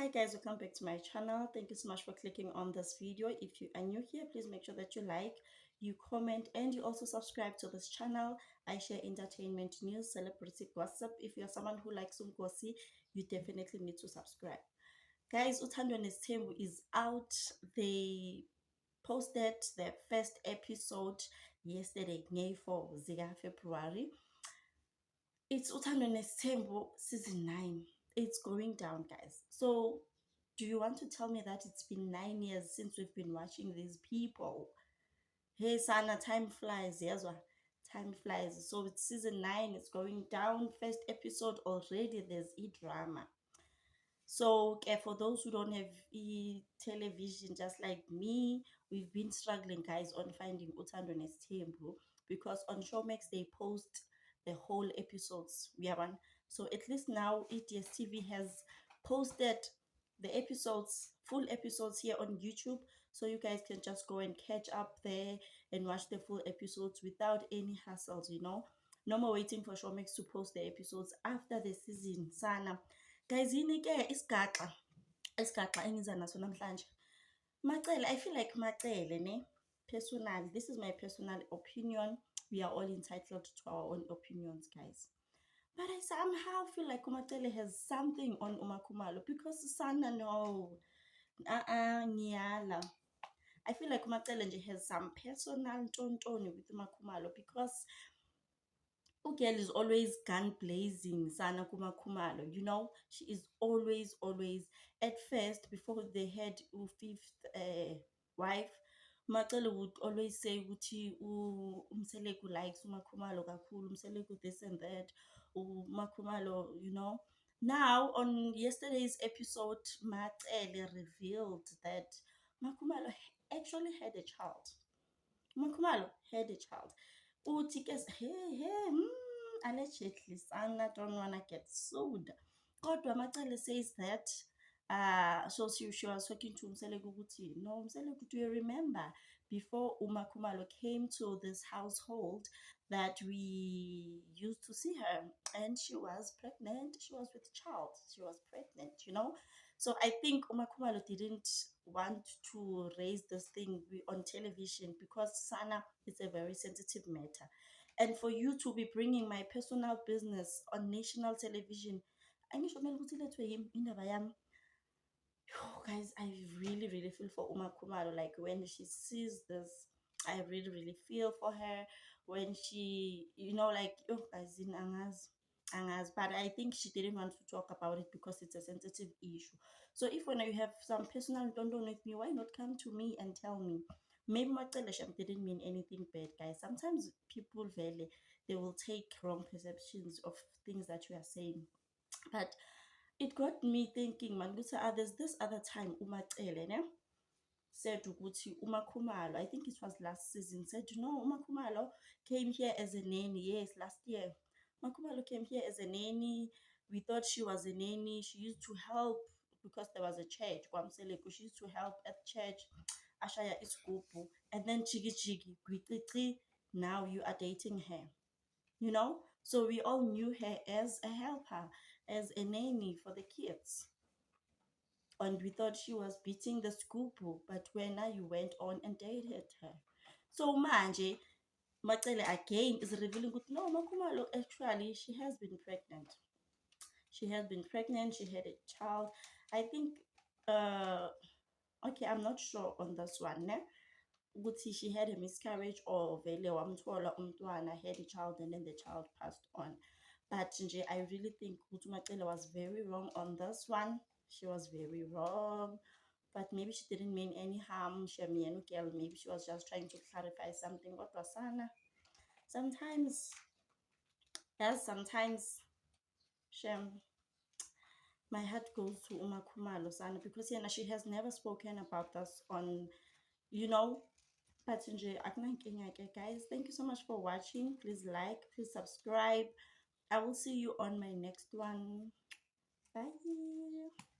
Hi guys, welcome back to my channel. Thank you so much for clicking on this video. If you are new here, please make sure that you like, you comment, and you also subscribe to this channel. I share entertainment news, celebrity gossip. If you're someone who likes Umgosi, you definitely need to subscribe. Guys, Uthando Nesthembu is out. They posted their first episode yesterday, May 4 February. It's Uthando Nesthembu season 9. It's going down, guys. So do you want to tell me that it's been 9 years since we've been watching these people? Hey Sana, time flies. Yes, time flies. So it's season 9. It's going down. First episode already. There's drama. So for those who don't have television, just like me, we've been struggling, guys, on finding Uthando Nesthembu because on Showmax they post the whole episodes. We have one. So at least now ETS TV has posted the episodes, full episodes here on YouTube. So you guys can just go and catch up there and watch the full episodes without any hassles, you know. No more waiting for Showmax to post the episodes after the season. Sana. Guys, yini ke isigaxa engiza naso namhlanje. Macele, I feel like Macele, ne? Personal, this is my personal opinion. We are all entitled to our own opinions, guys. But I somehow feel like Umatele has something on Umakhumalo because Sana, no. Nyala. I feel like Umatele has some personal tontoni with Umakhumalo because girl is always gun blazing Sana Kumakhumalo, you know. She is always at first, before they had fifth wife, Macele would always say ukuthi umseleku likes uMakhumalo kakhulu, umseleku this and that, uMakhumalo, you know. Now on yesterday's episode, Macele revealed that Makhumalo actually had a child. Makhumalo had a child. Uthi ke allegedly Sana don't wanna get sued. Kodwa Macele says that so she was talking to Mseleku ukuthi, no Mseleku, do you remember before Umakhumalo came to this household that we used to see her and she was pregnant, she was with child, she was pregnant, you know. So I think Umakhumalo didn't want to raise this thing on television because Sana is a very sensitive matter. And for you to be bringing my personal business on national television, guys, I really feel for Umakhumalo. Like when she sees this, I really feel for her. When she, you know, like, oh guys, in Angas, but I think she didn't want to talk about it because it's a sensitive issue. So if when you have some personal don't with me, why not come to me and tell me? Maybe Macele didn't mean anything bad, guys. Sometimes people really, they will take wrong perceptions of things that you are saying. But it got me thinking, man, there's this other time Umacele, ne? Said ukuthi Umakhumalo, I think it was last season, said, you know, Umakhumalo came here as a nanny. Yes, last year. Umakhumalo came here as a nanny. We thought she was a nanny. She used to help because there was a church. She used to help at church. Ashaya Iskupu. And then Chigi, now you are dating her. You know? So we all knew her as a helper, as a nanny for the kids. And we thought she was beating the Skupu, but when now you went on and dated her. So manje, Macele again is revealing that no, Makhumalo, actually she has been pregnant. She has been pregnant, she had a child. I think okay, I'm not sure on this one, ne? Ukuthi she had a miscarriage or vele wamthola umntwana, had a child and then the child passed on. But nje, I really think ukuthi Macele was very wrong on this one. She was very wrong. But maybe she didn't mean any harm. Girl, maybe she was just trying to clarify something. What was Sana? Sometimes, yes, sometimes, Shem, my heart goes to Umakhumalo Sana because she has never spoken about this on, you know. But guys, thank you so much for watching. Please like, please subscribe. I will see you on my next one. Bye.